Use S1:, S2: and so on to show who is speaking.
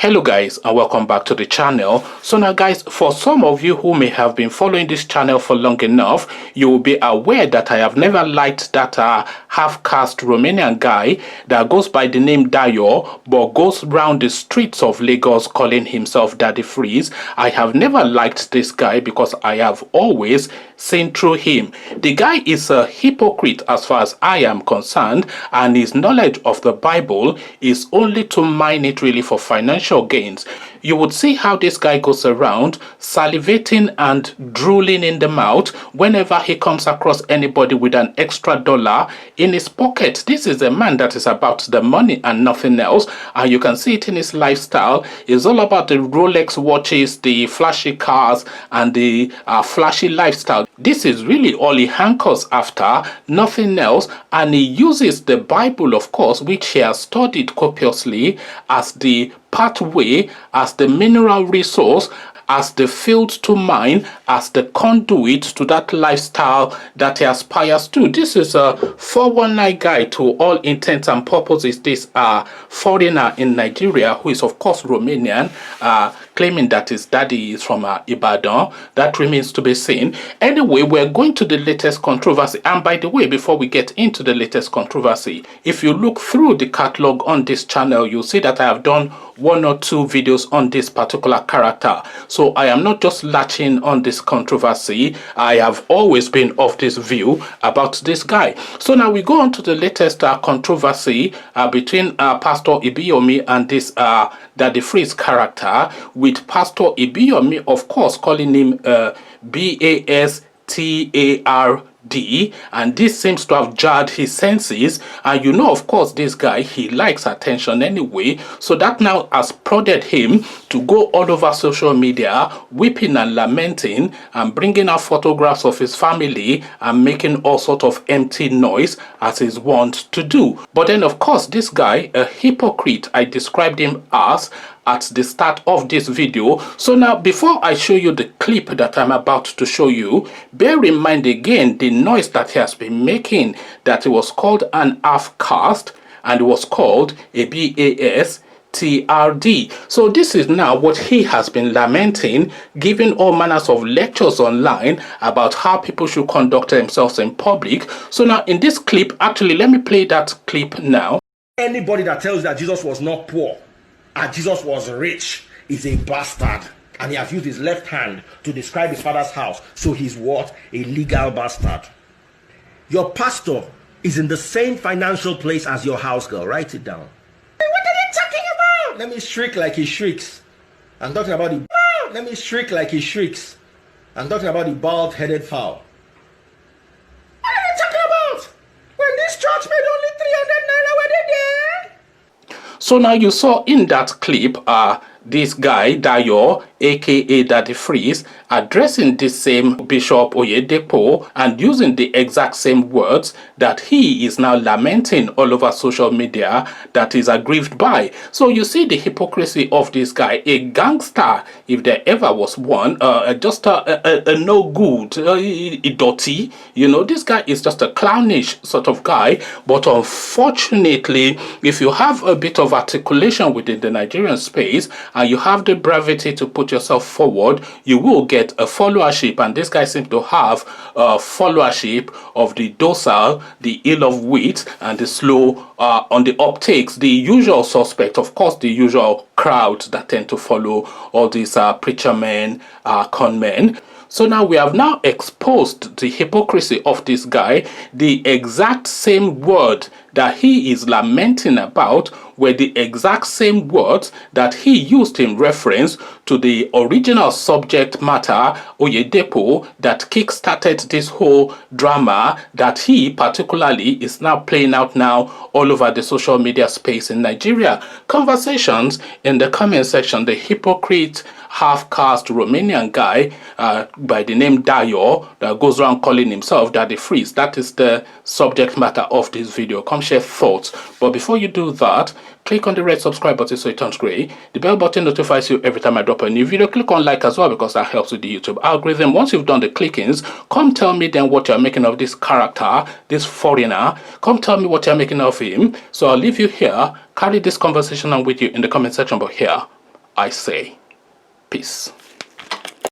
S1: Hello guys, and welcome back to the channel. So now guys, for some of you who may have been following this channel for long enough, you will be aware that I have never liked that half-caste Romanian guy that goes by the name Dayo but goes round the streets of Lagos calling himself Daddy Freeze. I have never liked this guy because I have always seen through him. The guy is a hypocrite as far as I am concerned, and his knowledge of the Bible is only to mine it really for financial gains. You would see how this guy goes around salivating and drooling in the mouth whenever he comes across anybody with an extra dollar in his pocket. This is a man that is about the money and nothing else, and you can see it in his lifestyle. It's all about the Rolex watches, the flashy cars, and the flashy lifestyle. This is really all he hankers after, nothing else, and he uses the Bible, of course, which he has studied copiously, as the pathway, as the mineral resource, as the field to mine, as the conduit to that lifestyle that he aspires to. This is a 419 guy to all intents and purposes. This foreigner in Nigeria who is of course Romanian, claiming that his daddy is from Ibadan. That remains to be seen. Anyway, we're going to the latest controversy. And by the way, before we get into the latest controversy, if you look through the catalog on this channel, you'll see that I have done one or two videos on this particular character. So I am not just latching on this controversy. I have always been of this view about this guy. So now we go on to the latest controversy between Pastor Ibiyomi and this Daddy Freeze character, with Pastor Ibiyomi, of course, calling him Bastard. And this seems to have jarred his senses, and you know, of course, this guy, he likes attention anyway, so that now has prodded him to go all over social media weeping and lamenting and bringing out photographs of his family and making all sort of empty noise as he's wont to do. But then of course, this guy, a hypocrite, I described him as at the start of this video. So now, before I show you the clip that I'm about to show you, bear in mind again the noise that he has been making, that it was called an half-caste and it was called a Bas-Tard. So this is now what he has been lamenting, giving all manners of lectures online about how people should conduct themselves in public. So now in this clip, actually, let me play that clip now.
S2: Anybody that tells you that Jesus was not poor and Jesus was rich is a bastard, and he has used his left hand to describe his father's house. So he's what? A legal bastard. Your pastor is in the same financial place as your house girl. Write it down. What are you talking about? Let me shriek like he shrieks. I'm talking about the let me shriek like he shrieks. I'm talking about the bald-headed fowl. What are you talking about? When this church made only 300 naira, were they there?
S1: So now you saw in that clip this guy Dayo, aka Daddy Freeze, addressing this same Bishop Oyedepo and using the exact same words that he is now lamenting all over social media that is aggrieved by. So you see the hypocrisy of this guy, a gangster if there ever was one, just a no good, idoti. You know, this guy is just a clownish sort of guy. But unfortunately, if you have a bit of articulation within the Nigerian space and you have the brevity to put yourself forward, you will get a followership. And this guy seems to have a followership of the docile, the ill of wit, and the slow on the uptakes, the usual suspect, of course, the usual crowds that tend to follow all these preacher men, con men. So now we have now exposed the hypocrisy of this guy. The exact same word that he is lamenting about were the exact same words that he used in reference to the original subject matter, Oyedepo, that kick-started this whole drama that he particularly is now playing out now all over the social media space in Nigeria. Conversations in the comment section. The hypocrite half-caste Romanian guy by the name Dayo that goes around calling himself Daddy Freeze. That is the subject matter of this video. Come share thoughts. But before you do that, click on the red subscribe button so it turns gray. The bell button notifies you every time I drop a new video. Click on like as well because that helps with the YouTube algorithm. Once you've done the clickings, come tell me then what you're making of this character, this foreigner. Come tell me what you're making of him. So I'll leave you here. Carry this conversation on with you in the comment section. But here, I say peace.